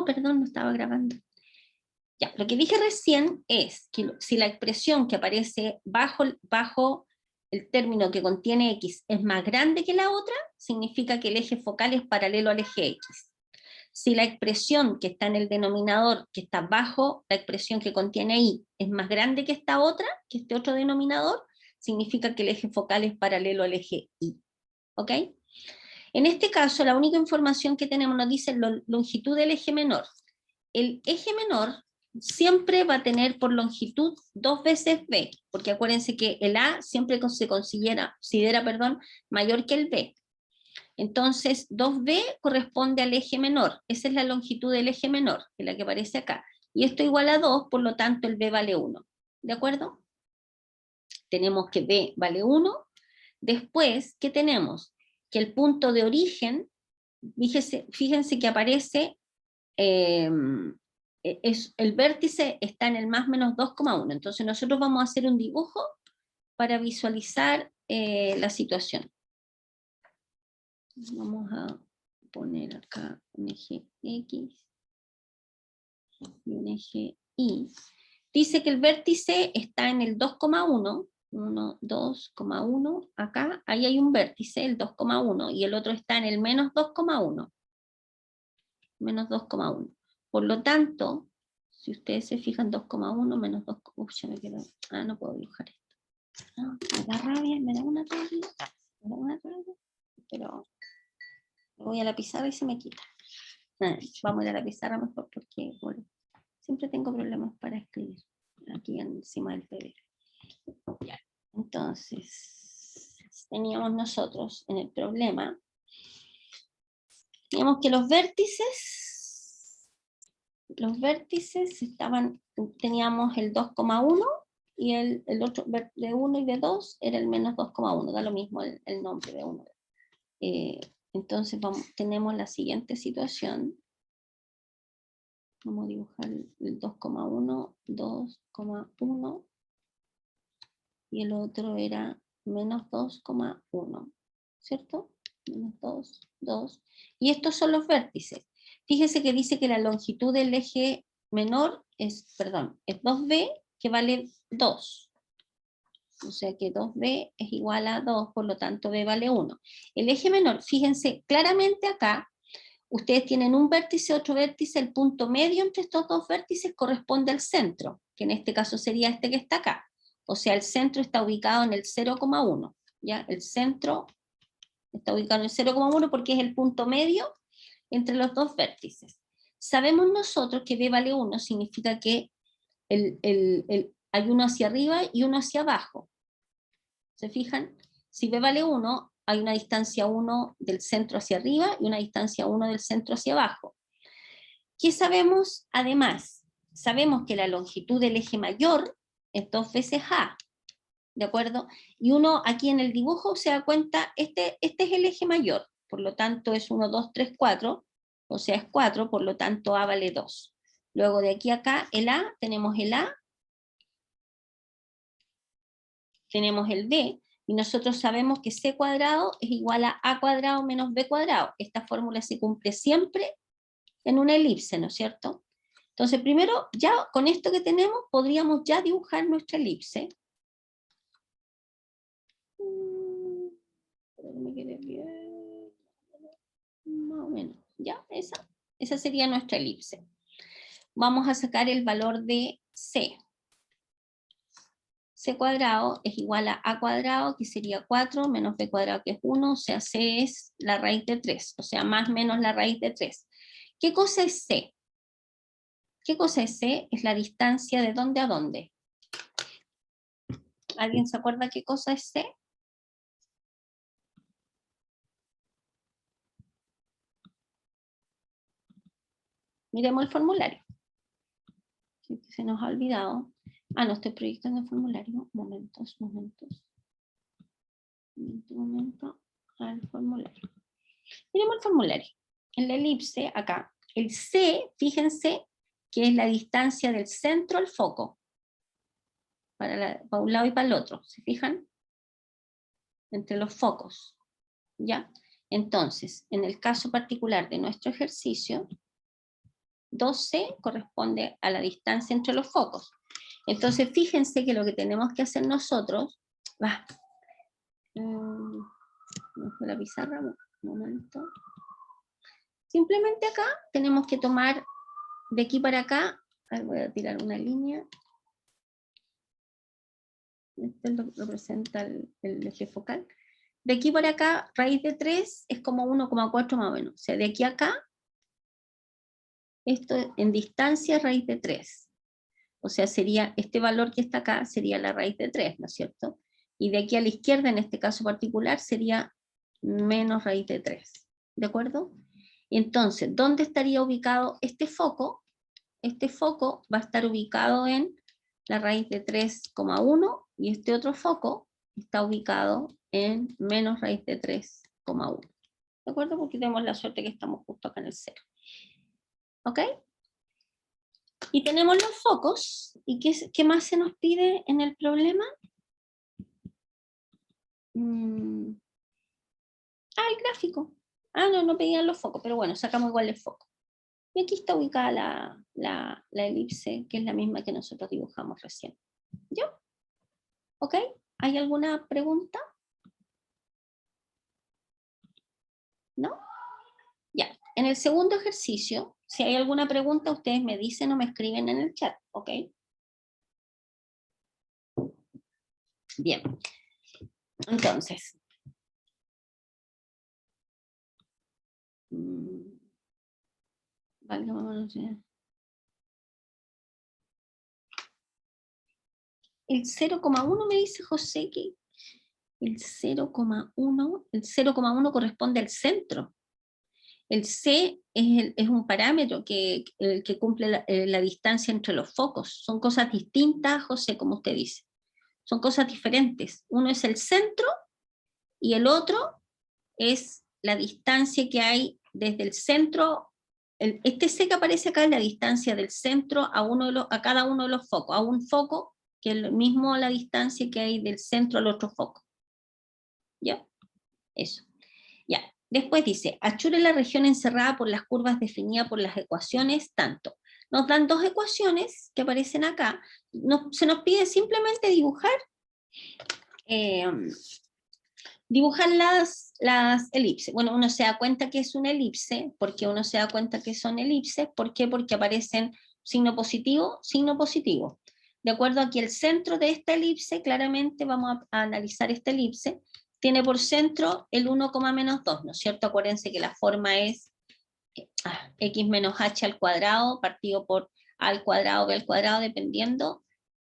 No, perdón, no estaba grabando. Ya, lo que dije recién es que si la expresión que aparece bajo el término que contiene X es más grande que la otra, significa que el eje focal es paralelo al eje X. Si la expresión que está en el denominador, que está bajo la expresión que contiene Y, es más grande que esta otra, que este otro denominador, significa que el eje focal es paralelo al eje Y. ¿Ok? En este caso, la única información que tenemos nos dice la longitud del eje menor. El eje menor siempre va a tener por longitud 2 veces B, porque acuérdense que el A siempre se considera mayor que el B. Entonces, 2B corresponde al eje menor. Esa es la longitud del eje menor, que es la que aparece acá. Y esto igual a 2, por lo tanto el B vale 1. ¿De acuerdo? Tenemos que B vale 1. Después, ¿qué tenemos? Que el punto de origen, fíjense que aparece, el vértice está en el más menos 2,1. Entonces nosotros vamos a hacer un dibujo para visualizar la situación. Vamos a poner acá un eje X y un eje Y. Dice que el vértice está en el 2,1, 2,1, acá, ahí hay un vértice, el 2,1, y el otro está en el menos 2,1. Menos 2,1. Por lo tanto, si ustedes se fijan, 2,1 menos 2, ya me quedo, no puedo dibujar esto. No, me da rabia, me da una rabia, pero voy a la pizarra y se me quita. Vamos a ir a la pizarra mejor porque bueno, siempre tengo problemas para escribir aquí encima del PDF. Ya. Entonces, teníamos nosotros en el problema, teníamos que los vértices estaban, teníamos el 2,1 y el otro de 1 y de 2 era el menos 2,1, da lo mismo el nombre de uno. Entonces tenemos la siguiente situación. Vamos a dibujar el 2,1, 2,1 y el otro era menos 2,1, ¿cierto? Menos 2, 2. Y estos son los vértices. Fíjese que dice que la longitud del eje menor es 2b, que vale 2. O sea que 2b es igual a 2, por lo tanto b vale 1. El eje menor, fíjense claramente acá, ustedes tienen un vértice, otro vértice, el punto medio entre estos dos vértices corresponde al centro, que en este caso sería este que está acá. O sea, el centro está ubicado en el 0,1. ¿Ya? El centro está ubicado en el 0,1 porque es el punto medio entre los dos vértices. Sabemos nosotros que b vale 1, significa que hay uno hacia arriba y uno hacia abajo. ¿Se fijan? Si b vale 1, hay una distancia 1 del centro hacia arriba y una distancia 1 del centro hacia abajo. ¿Qué sabemos? Además, sabemos que la longitud del eje mayor es 2 veces A, ¿de acuerdo? Y uno aquí en el dibujo se da cuenta, este es el eje mayor, por lo tanto es 1, 2, 3, 4, o sea es 4, por lo tanto A vale 2. Luego de aquí a acá, el A, tenemos el A, tenemos el B, y nosotros sabemos que C cuadrado es igual a cuadrado menos B cuadrado. Esta fórmula se cumple siempre en una elipse, ¿no es cierto? Entonces, primero, ya con esto que tenemos, podríamos ya dibujar nuestra elipse. Me quedé bien. Más o menos, ya, esa sería nuestra elipse. Vamos a sacar el valor de C. C cuadrado es igual a cuadrado, que sería 4, menos B cuadrado, que es 1, o sea, C es la raíz de 3, o sea, más menos la raíz de 3. ¿Qué cosa es C? ¿Qué cosa es C? Es la distancia de dónde a dónde. ¿Alguien se acuerda qué cosa es C? Miremos el formulario. Se nos ha olvidado. No estoy proyectando el formulario. Momentos. Momento al formulario. Miremos el formulario. En la elipse, acá, el C, fíjense que es la distancia del centro al foco. Para un lado y para el otro, ¿se fijan? Entre los focos. ¿Ya? Entonces, en el caso particular de nuestro ejercicio, 2C corresponde a la distancia entre los focos. Entonces, fíjense que lo que tenemos que hacer nosotros, ¿no fue la pizarra? Un momento. Simplemente acá tenemos que tomar de aquí para acá, voy a tirar una línea. Este representa el eje focal. De aquí para acá, raíz de 3 es como 1,4 más o menos. O sea, de aquí a acá, esto en distancia raíz de 3. O sea, sería, este valor que está acá sería la raíz de 3, ¿no es cierto? Y de aquí a la izquierda, en este caso particular, sería menos raíz de 3. ¿De acuerdo? Entonces, ¿dónde estaría ubicado este foco? Este foco va a estar ubicado en la raíz de 3,1 y este otro foco está ubicado en menos raíz de 3,1. ¿De acuerdo? Porque tenemos la suerte que estamos justo acá en el 0. ¿Ok? Y tenemos los focos. ¿Y qué más se nos pide en el problema? El gráfico. No pedían los focos, pero bueno, sacamos igual el foco. Y aquí está ubicada la elipse, que es la misma que nosotros dibujamos recién. ¿Yo? ¿Ok? ¿Hay alguna pregunta? ¿No? Ya. En el segundo ejercicio, si hay alguna pregunta, ustedes me dicen o me escriben en el chat, ¿ok? Bien. Entonces. El 0,1 me dice José que el 0,1 corresponde al centro. El C es un parámetro que cumple la distancia entre los focos. Son cosas distintas, José, como usted dice. Son cosas diferentes. Uno es el centro y el otro es la distancia que hay desde el centro. Este C que aparece acá es la distancia del centro a cada uno de los focos. A un foco que es lo mismo la distancia que hay del centro al otro foco. ¿Ya? Eso. Ya. Después dice, achure la región encerrada por las curvas definidas por las ecuaciones tanto. Nos dan dos ecuaciones que aparecen acá. Se nos pide simplemente dibujar las elipses. Bueno, uno se da cuenta que es una elipse. ¿Por qué uno se da cuenta que son elipses? ¿Por qué? Porque aparecen signo positivo, signo positivo. De acuerdo a que el centro de esta elipse, claramente vamos a analizar esta elipse, tiene por centro el 1, menos 2, ¿no es cierto? Acuérdense que la forma es x menos h al cuadrado partido por a al cuadrado, b al cuadrado, dependiendo,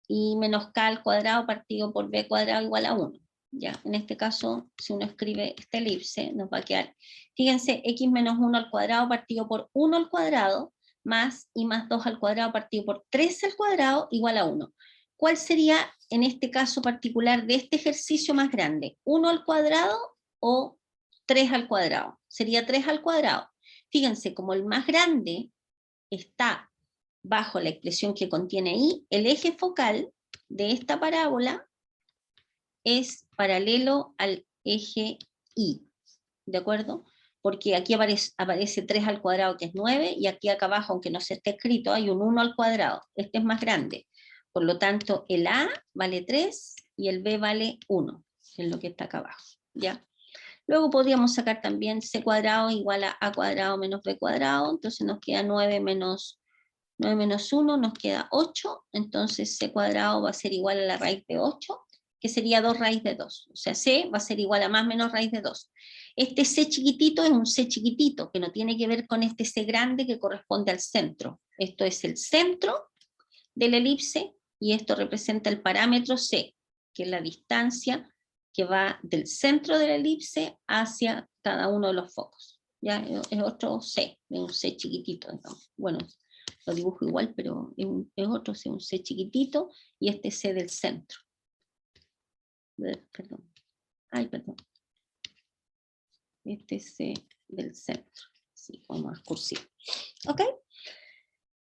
y menos k al cuadrado partido por b cuadrado igual a 1. Ya, en este caso, si uno escribe esta elipse, nos va a quedar, fíjense, x menos 1 al cuadrado partido por 1 al cuadrado, más y más 2 al cuadrado partido por 3 al cuadrado igual a 1. ¿Cuál sería, en este caso particular de este ejercicio más grande? ¿1 al cuadrado o 3 al cuadrado? Sería 3 al cuadrado. Fíjense, como el más grande está bajo la expresión que contiene i, el eje focal de esta parábola es paralelo al eje i, ¿de acuerdo? Porque aquí aparece 3 al cuadrado, que es 9, y aquí acá abajo, aunque no se esté escrito, hay un 1 al cuadrado. Este es más grande. Por lo tanto, el a vale 3 y el b vale 1, que es lo que está acá abajo, ¿ya? Luego podríamos sacar también c cuadrado igual a cuadrado menos b cuadrado, entonces nos queda 9 menos 1, nos queda 8, entonces c cuadrado va a ser igual a la raíz de 8, que sería 2 raíz de 2, o sea, c va a ser igual a más menos raíz de 2. Este c chiquitito es un c chiquitito, que no tiene que ver con este c grande que corresponde al centro. Esto es el centro de la elipse, y esto representa el parámetro c, que es la distancia que va del centro de la elipse hacia cada uno de los focos. ¿Ya? Es otro c, es un c chiquitito, digamos. Bueno, lo dibujo igual, pero es otro c, un c chiquitito, y este c del centro. Perdón. Perdón. Este c del centro. Sí, vamos a cursivo. ¿Ok?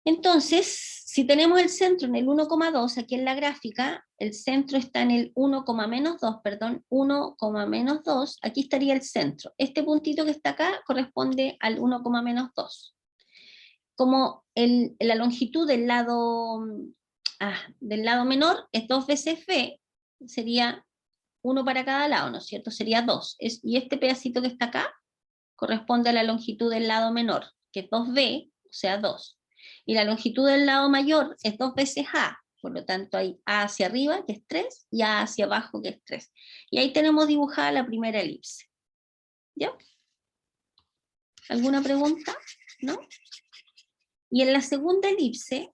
Entonces, si tenemos el centro en el 1,2, aquí en la gráfica, el centro está en el 1, menos 2, perdón, 1, menos 2, aquí estaría el centro. Este puntito que está acá corresponde al 1, menos 2. como la longitud del lado menor es 2 veces b, sería 1 para cada lado, ¿no es cierto? Sería 2. Y este pedacito que está acá corresponde a la longitud del lado menor, que es 2b, o sea 2. Y la longitud del lado mayor es 2 veces a, por lo tanto hay a hacia arriba, que es 3, y a hacia abajo, que es 3. Y ahí tenemos dibujada la primera elipse. ¿Ya? ¿Alguna pregunta? ¿No? Y en la segunda elipse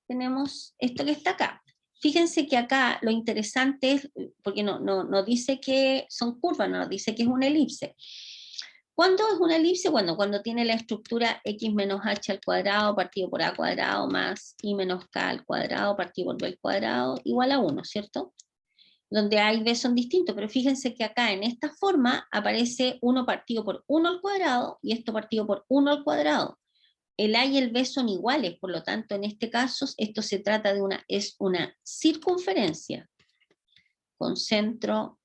tenemos esto que está acá. Fíjense que acá lo interesante es, porque no dice que son curvas, no dice que es una elipse. ¿Cuándo es una elipse? Bueno, cuando tiene la estructura x menos h al cuadrado partido por a cuadrado más y menos k al cuadrado partido por b al cuadrado igual a 1, ¿cierto? Donde a y b son distintos, pero fíjense que acá en esta forma aparece 1 partido por 1 al cuadrado y esto partido por 1 al cuadrado. El a y el b son iguales, por lo tanto en este caso esto se trata de es una circunferencia con centro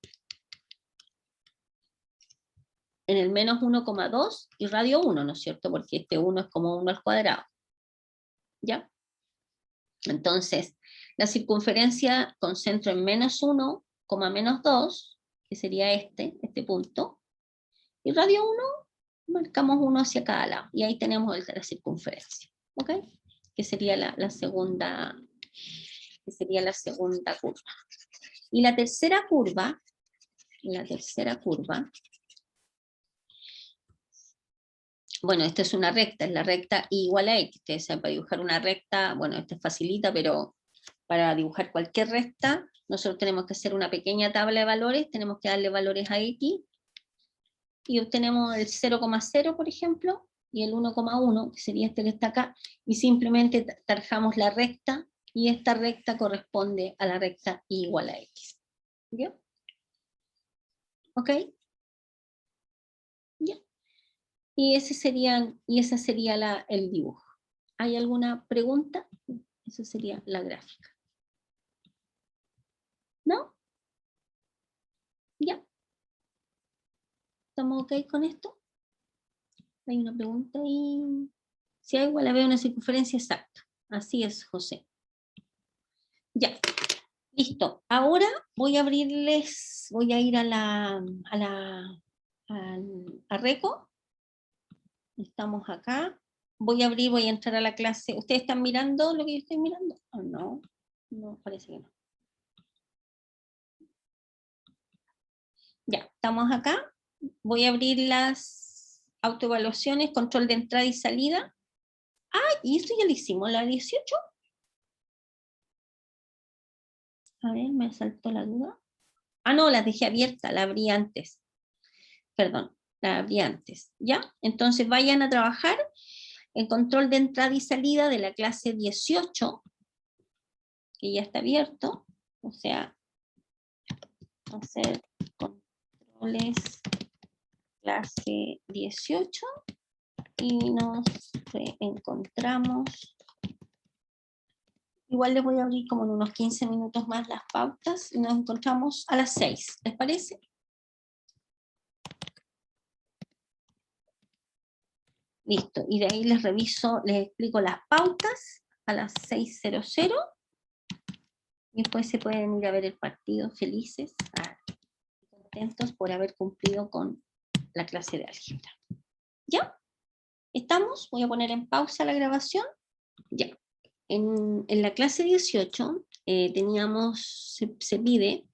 en el menos 1,2 y radio 1, ¿no es cierto? Porque este 1 es como 1 al cuadrado. ¿Ya? Entonces, la circunferencia con centro en menos 1, menos 2, que sería este punto, y radio 1, marcamos 1 hacia cada lado, y ahí tenemos la circunferencia, ¿ok? Que sería la segunda curva. Y la tercera curva, bueno, esta es una recta, es la recta y igual a x. Ustedes saben, para dibujar una recta, bueno, esta facilita, pero para dibujar cualquier recta, nosotros tenemos que hacer una pequeña tabla de valores, tenemos que darle valores a x, y obtenemos el 0,0, por ejemplo, y el 1,1, que sería este que está acá, y simplemente tarjamos la recta, y esta recta corresponde a la recta y igual a x. ¿Ya? ¿Ok? ¿Ya? Y ese sería el dibujo. ¿Hay alguna pregunta? Esa sería la gráfica. ¿No? ¿Ya? ¿Estamos ok con esto? Hay una pregunta y si hay, igual la veo una circunferencia exacta. Así es, José. Ya. Listo. Ahora voy a ir a Reco. Estamos acá. Voy a entrar a la clase. ¿Ustedes están mirando lo que yo estoy mirando? ¿O no? No, parece que no. Ya, estamos acá. Voy a abrir las autoevaluaciones, control de entrada y salida. Ah, y esto ya lo hicimos, la 18. A ver, me saltó la duda. Ah, no, las dejé abiertas, la abrí antes. Perdón, la abrí antes. ¿Ya? Entonces vayan a trabajar en control de entrada y salida de la clase 18, que ya está abierto. O sea, hacer controles clase 18 y nos encontramos. Igual les voy a abrir como en unos 15 minutos más las pautas y nos encontramos a las 6. ¿Les parece? Listo. Y de ahí les explico las pautas a las 6:00. Y después se pueden ir a ver el partido felices, contentos por haber cumplido con la clase de álgebra. ¿Ya? ¿Estamos? Voy a poner en pausa la grabación. Ya. En la clase 18 se pide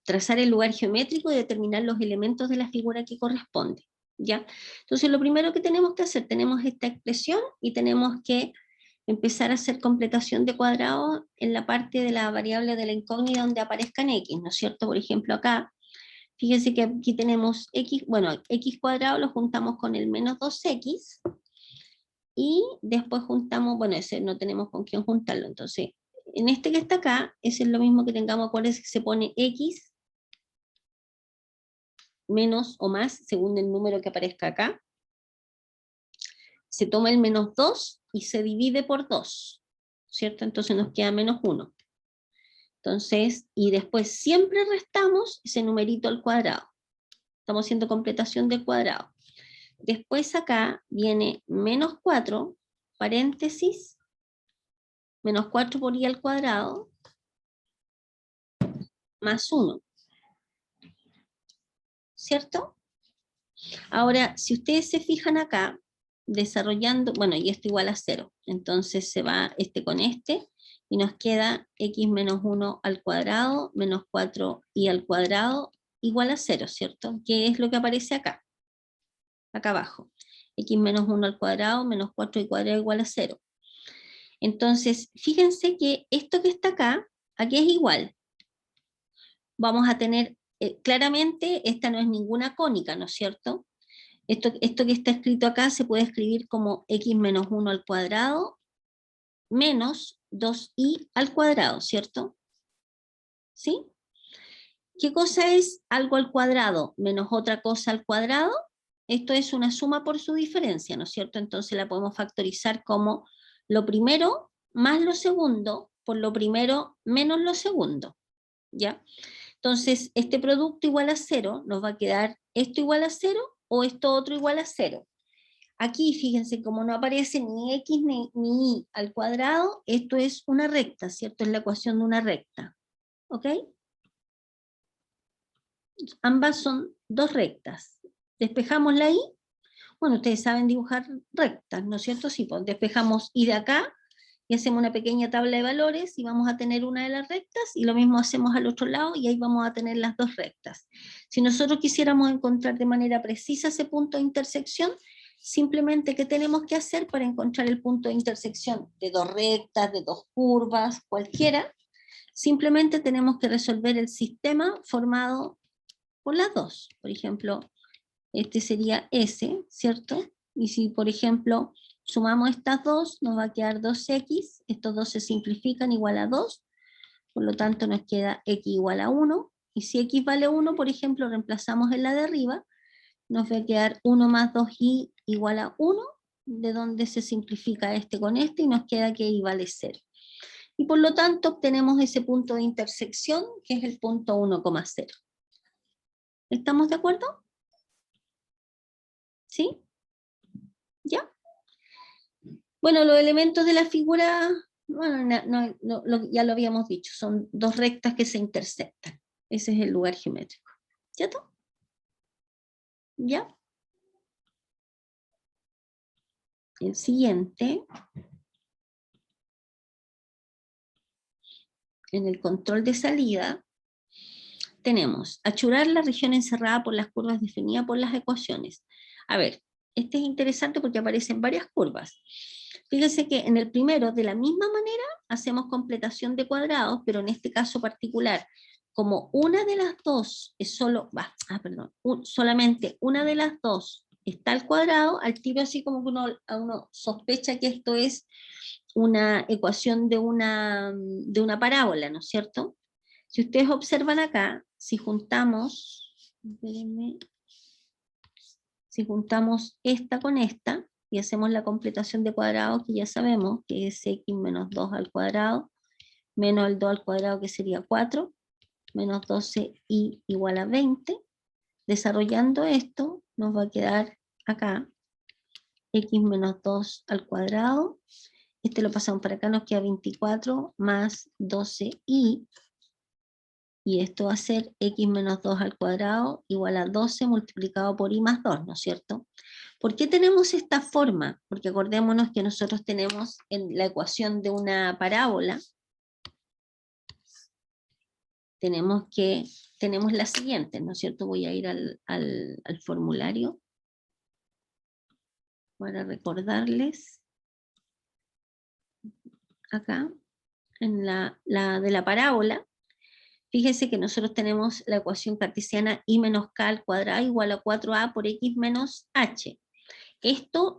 trazar el lugar geométrico y determinar los elementos de la figura que corresponde. ¿Ya? Entonces lo primero que tenemos que hacer, tenemos esta expresión y tenemos que empezar a hacer completación de cuadrados en la parte de la variable de la incógnita donde aparezcan x, ¿no es cierto? Por ejemplo acá, fíjense que aquí tenemos x, bueno, x cuadrado lo juntamos con el menos 2x, y después juntamos, bueno, ese no tenemos con quién juntarlo, entonces, en este que está acá, ese es lo mismo que tengamos, acuérdense que se pone x menos o más, según el número que aparezca acá, se toma el menos 2 y se divide por 2, ¿cierto? Entonces nos queda menos 1. Entonces, y después siempre restamos ese numerito al cuadrado. Estamos haciendo completación del cuadrado. Después acá viene menos 4, paréntesis, menos 4 por i al cuadrado, más 1, ¿cierto? Ahora, si ustedes se fijan acá, desarrollando, bueno, y esto igual a 0, entonces se va este con este, y nos queda x menos 1 al cuadrado, menos 4i al cuadrado, igual a 0, ¿cierto? ¿Qué es lo que aparece acá? Acá abajo. X menos 1 al cuadrado, menos 4i al cuadrado igual a 0. Entonces, fíjense que esto que está acá, aquí es igual. Vamos a tener, claramente, esta no es ninguna cónica, ¿no es cierto? Esto que está escrito acá se puede escribir como x menos 1 al cuadrado menos 2i al cuadrado, ¿cierto? ¿Sí? ¿Qué cosa es algo al cuadrado menos otra cosa al cuadrado? Esto es una suma por su diferencia, ¿no es cierto? Entonces la podemos factorizar como lo primero más lo segundo por lo primero menos lo segundo, ¿ya? Entonces, este producto igual a 0, nos va a quedar esto igual a 0 o esto otro igual a 0. Aquí, fíjense, como no aparece ni x ni y al cuadrado, esto es una recta, ¿cierto? Es la ecuación de una recta, ¿ok? Ambas son dos rectas. Despejamos la y. Bueno, ustedes saben dibujar rectas, ¿no es cierto? Sí, pues despejamos y de acá y hacemos una pequeña tabla de valores y vamos a tener una de las rectas y lo mismo hacemos al otro lado y ahí vamos a tener las dos rectas. Si nosotros quisiéramos encontrar de manera precisa ese punto de intersección, simplemente ¿qué tenemos que hacer para encontrar el punto de intersección de dos rectas, de dos curvas, cualquiera? Simplemente tenemos que resolver el sistema formado por las dos. Por ejemplo, este sería S, ¿cierto? Y si, por ejemplo, sumamos estas dos, nos va a quedar 2x, estos dos se simplifican igual a 2, por lo tanto nos queda x igual a 1, y si x vale 1, por ejemplo, reemplazamos en la de arriba, nos va a quedar 1 más 2y igual a 1, de donde se simplifica este con este, y nos queda que y vale 0. Y por lo tanto obtenemos ese punto de intersección, que es el punto 1,0. ¿Estamos de acuerdo? ¿Sí? ¿Ya? Bueno, los elementos de la figura, bueno, ya lo habíamos dicho, son dos rectas que se intersectan. Ese es el lugar geométrico. ¿Cierto? ¿Ya? El siguiente, en el control de salida, tenemos achurar la región encerrada por las curvas definidas por las ecuaciones. A ver, este es interesante porque aparecen varias curvas. Fíjense que en el primero, de la misma manera, hacemos completación de cuadrados, pero en este caso particular, como una de las dos es solamente una de las dos está al cuadrado, al tiro así como que uno sospecha que esto es una ecuación de una parábola, ¿no es cierto? Si ustedes observan acá, si juntamos esta con esta, y hacemos la completación de cuadrados, que ya sabemos que es x menos 2 al cuadrado, menos el 2 al cuadrado, que sería 4, menos 12y igual a 20. Desarrollando esto, nos va a quedar acá x menos 2 al cuadrado, este lo pasamos para acá, nos queda 24 más 12y, y esto va a ser x menos 2 al cuadrado igual a 12 multiplicado por y más 2, ¿no es cierto? ¿Por qué tenemos esta forma? Porque acordémonos que nosotros tenemos en la ecuación de una parábola, tenemos la siguiente, ¿no es cierto? Voy a ir al formulario para recordarles acá, en la de la parábola. Fíjense que nosotros tenemos la ecuación cartesiana y menos k al cuadrado igual a 4a por x menos h. Esto,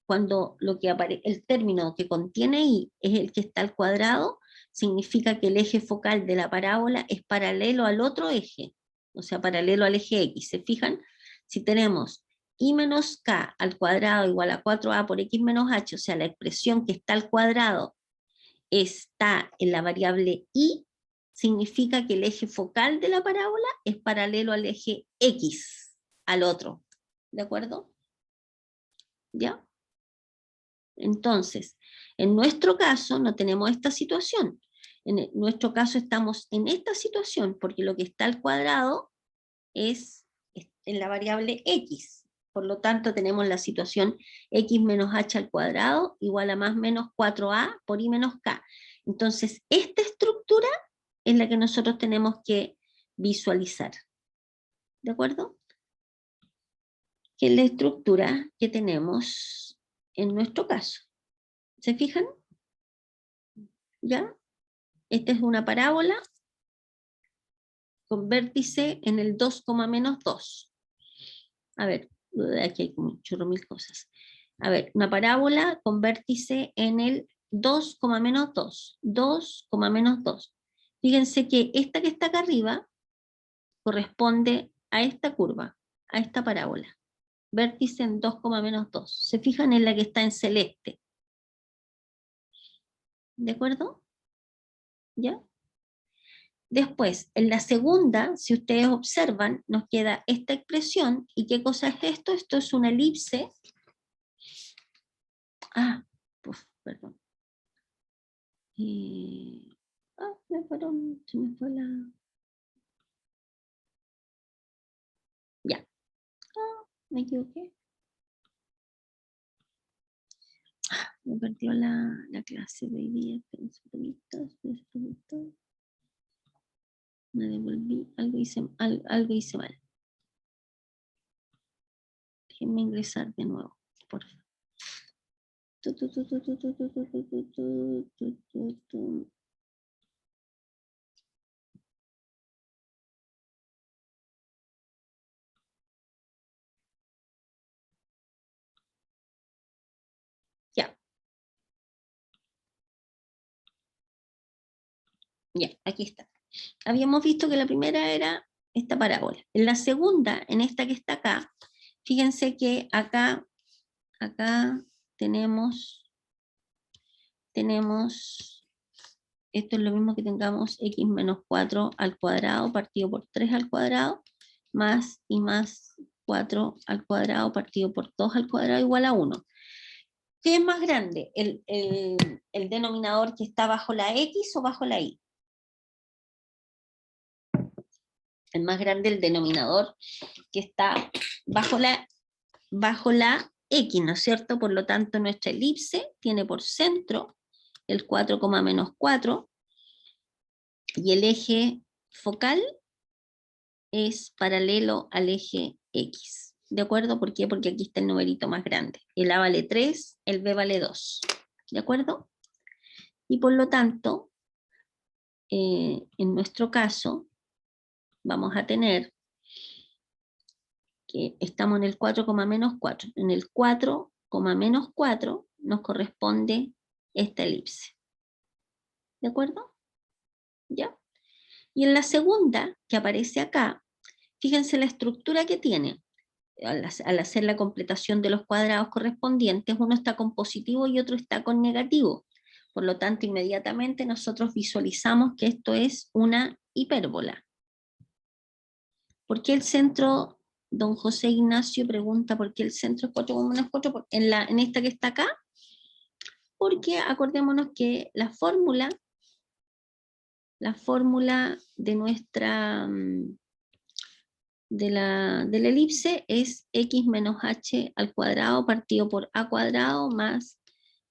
cuando el término que contiene y es el que está al cuadrado, significa que el eje focal de la parábola es paralelo al otro eje, o sea, paralelo al eje x. ¿Se fijan? Si tenemos y menos k al cuadrado igual a 4a por x menos h, o sea, la expresión que está al cuadrado está en la variable y, significa que el eje focal de la parábola es paralelo al eje x, al otro. ¿De acuerdo? ¿Ya? Entonces, en nuestro caso no tenemos esta situación. En nuestro caso estamos en esta situación porque lo que está al cuadrado es en la variable x. Por lo tanto, tenemos la situación x menos h al cuadrado igual a más menos 4a por i menos k. Entonces, esta estructura es la que nosotros tenemos que visualizar. ¿De acuerdo? Que es la estructura que tenemos en nuestro caso. ¿Se fijan? ¿Ya? Esta es una parábola con vértice en el 2, menos 2. A ver, aquí hay como chorro mil cosas. A ver, una parábola con vértice en el 2, menos 2. 2, menos 2. Fíjense que esta que está acá arriba corresponde a esta curva, a esta parábola. Vértice en 2, menos 2. ¿Se fijan en la que está en celeste? ¿De acuerdo? ¿Ya? Después, en la segunda, si ustedes observan, nos queda esta expresión. ¿Y qué cosa es esto? Esto es una elipse. Perdón. Se me fue la... Ya. Me equivoqué. Me perdió la clase de hoy día. Me devolví. Algo hice mal. Déjenme ingresar de nuevo, por favor. Ya. Ya, aquí está. Habíamos visto que la primera era esta parábola. En la segunda, en esta que está acá, fíjense que acá tenemos, esto es lo mismo que tengamos x menos 4 al cuadrado partido por 3 al cuadrado, más y más 4 al cuadrado partido por 2 al cuadrado igual a 1. ¿Qué es más grande? ¿El denominador que está bajo la x o bajo la y? El más grande el denominador que está bajo la x, ¿no es cierto? Por lo tanto, nuestra elipse tiene por centro el 4, menos 4, y el eje focal es paralelo al eje x. ¿De acuerdo? ¿Por qué? Porque aquí está el numerito más grande. El a vale 3, el b vale 2. ¿De acuerdo? Y por lo tanto, en nuestro caso, vamos a tener que estamos en el 4, menos 4. En el 4, menos 4 nos corresponde esta elipse. ¿De acuerdo? ¿Ya? Y en la segunda, que aparece acá, fíjense la estructura que tiene. Al hacer la completación de los cuadrados correspondientes, uno está con positivo y otro está con negativo. Por lo tanto, inmediatamente nosotros visualizamos que esto es una hipérbola. ¿Por qué el centro, don José Ignacio pregunta, por qué el centro es 4, menos 4 en esta que está acá? Porque acordémonos que la fórmula de nuestra de la elipse es x menos h al cuadrado partido por a cuadrado más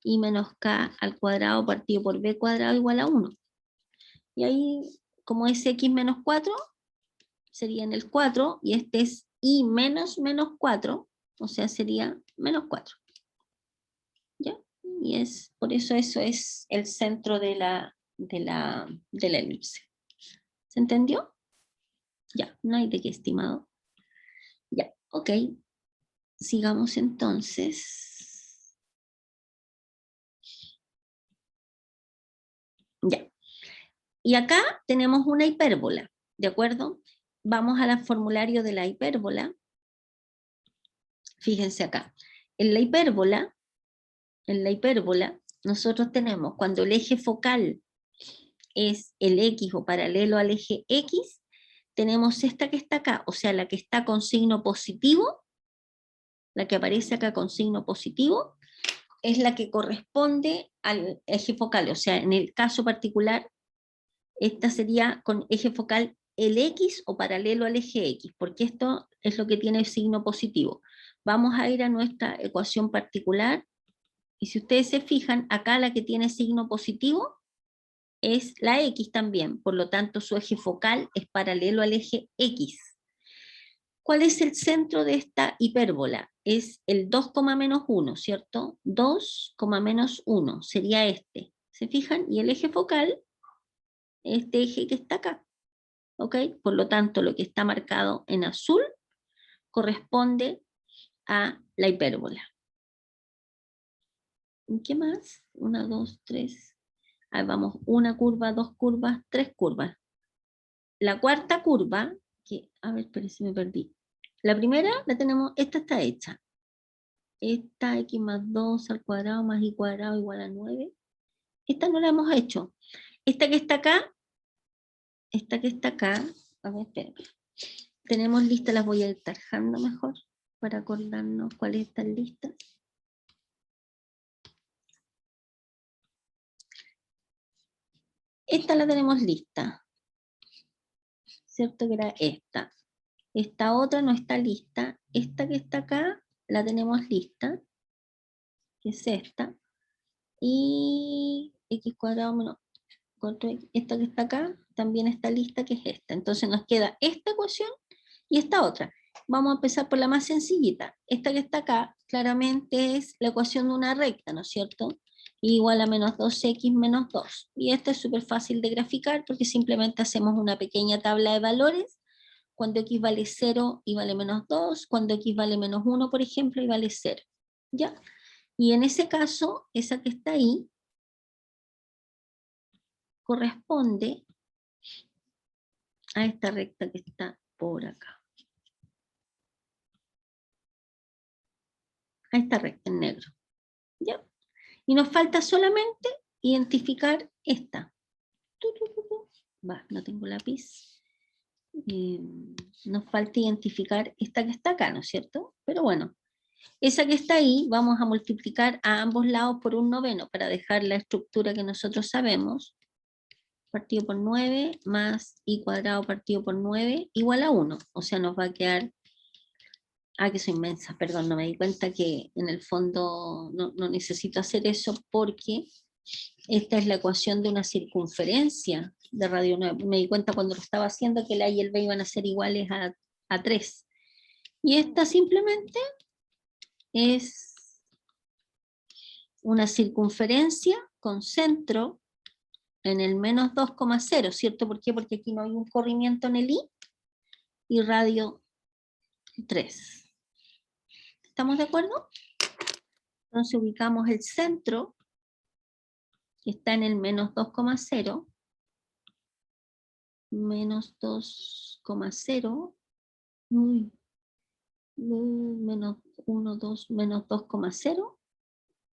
i menos k al cuadrado partido por b cuadrado igual a 1. Y ahí, como es x menos 4, sería en el 4, y este es i menos 4, o sea, sería menos 4. ¿Ya? Y por eso eso es el centro de la elipse. ¿Se entendió? Ya, no hay de qué, estimado. Ya, ok. Sigamos entonces. Ya. Y acá tenemos una hipérbola, ¿de acuerdo? Vamos al formulario de la hipérbola. Fíjense acá. En la hipérbola, nosotros tenemos, cuando el eje focal es el X o paralelo al eje X, tenemos esta que está acá, o sea, la que está con signo positivo, la que aparece acá con signo positivo, es la que corresponde al eje focal. O sea, en el caso particular, esta sería con eje focal el X o paralelo al eje X, porque esto es lo que tiene el signo positivo. Vamos a ir a nuestra ecuación particular, y si ustedes se fijan, acá la que tiene signo positivo es la X también, por lo tanto su eje focal es paralelo al eje X. ¿Cuál es el centro de esta hipérbola? Es el 2, menos 1, ¿cierto? 2, menos 1 sería este. ¿Se fijan? Y el eje focal, este eje que está acá. ¿Ok? Por lo tanto, lo que está marcado en azul corresponde a la hipérbola. ¿Y qué más? 1, 2, 3. Ahí vamos, una curva, dos curvas, tres curvas. La cuarta curva, que, a ver, espérense, me perdí. La primera la tenemos, esta está hecha. Esta x más 2 al cuadrado más y cuadrado igual a 9. Esta no la hemos hecho. Esta que está acá, a ver, espérenme. Tenemos listas, las voy a ir tarjando mejor para acordarnos cuáles están listas. Esta la tenemos lista, ¿cierto? Que era esta. Esta otra no está lista. Esta que está acá la tenemos lista, que es esta. Y x cuadrado menos 4x, esta que está acá también está lista, que es esta. Entonces nos queda esta ecuación y esta otra. Vamos a empezar por la más sencillita. Esta que está acá claramente es la ecuación de una recta, ¿no es cierto? Igual a menos 2x menos 2. Y esta es súper fácil de graficar porque simplemente hacemos una pequeña tabla de valores. Cuando x vale 0 y vale menos 2, cuando x vale menos 1, por ejemplo, y vale 0. ¿Ya? Y en ese caso, esa que está ahí corresponde a esta recta que está por acá. A esta recta en negro. ¿Ya? Y nos falta solamente identificar esta. Va, no tengo lápiz. Nos falta identificar esta que está acá, ¿no es cierto? Pero bueno, esa que está ahí vamos a multiplicar a ambos lados por un noveno para dejar la estructura que nosotros sabemos. Partido por 9 más y cuadrado partido por 9 igual a 1. O sea, nos va a quedar... Ah, que soy inmensa, perdón, no me di cuenta que en el fondo no necesito hacer eso porque esta es la ecuación de una circunferencia de radio 9. Me di cuenta cuando lo estaba haciendo que la y el b iban a ser iguales a 3. Y esta simplemente es una circunferencia con centro en el menos 2,0, ¿cierto? ¿Por qué? Porque aquí no hay un corrimiento en el i y radio 3. ¿Estamos de acuerdo? Entonces ubicamos el centro, que está en el menos 2,0, menos 2,0, menos 1, 2, menos 2,0,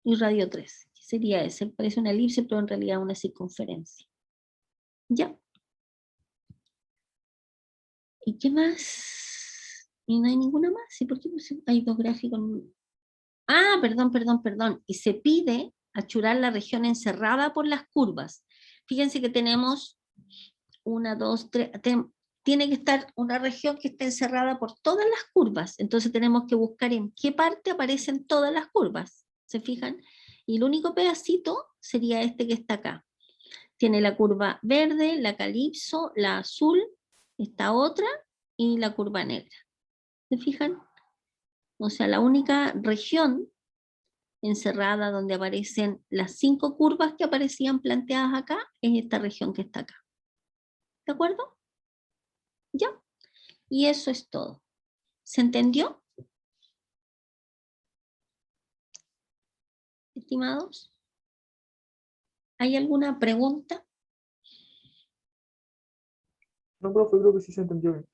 y radio 3. ¿Qué sería ese? Parece una elipse, pero en realidad una circunferencia. ¿Ya? ¿Y qué más? ¿Y no hay ninguna más? ¿Y por qué hay dos gráficos? Ah, perdón. Y se pide achurar la región encerrada por las curvas. Fíjense que tenemos 1, 2, 3, tiene que estar una región que esté encerrada por todas las curvas. Entonces tenemos que buscar en qué parte aparecen todas las curvas. ¿Se fijan? Y el único pedacito sería este que está acá. Tiene la curva verde, la calipso, la azul, esta otra y la curva negra. ¿Se fijan? O sea, la única región encerrada donde aparecen las 5 curvas que aparecían planteadas acá es esta región que está acá. ¿De acuerdo? ¿Ya? Y eso es todo. ¿Se entendió? Estimados, ¿hay alguna pregunta? No, profe, creo que sí se entendió bien.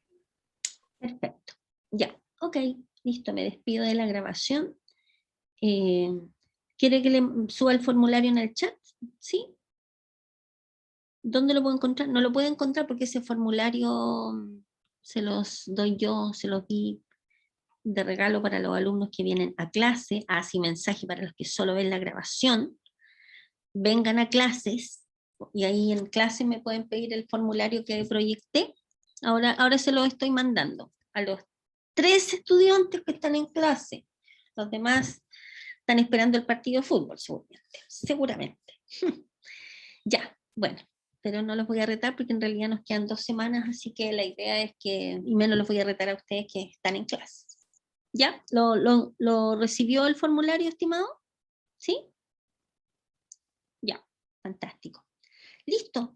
Perfecto. Ya, ok, listo, me despido de la grabación. ¿Quiere que le suba el formulario en el chat? ¿Sí? ¿Dónde lo puedo encontrar? No lo puedo encontrar porque ese formulario se los doy yo, se los di de regalo para los alumnos que vienen a clase, así mensaje para los que solo ven la grabación, vengan a clases, y ahí en clase me pueden pedir el formulario que proyecté. Ahora se lo estoy mandando a los 3 estudiantes que están en clase. Los demás están esperando el partido de fútbol, seguramente. Ya, bueno, pero no los voy a retar porque en realidad nos quedan 2 semanas, así que la idea es que, y menos los voy a retar a ustedes que están en clase. ¿Ya? ¿Lo recibió el formulario, estimado? ¿Sí? Ya, fantástico. Listo.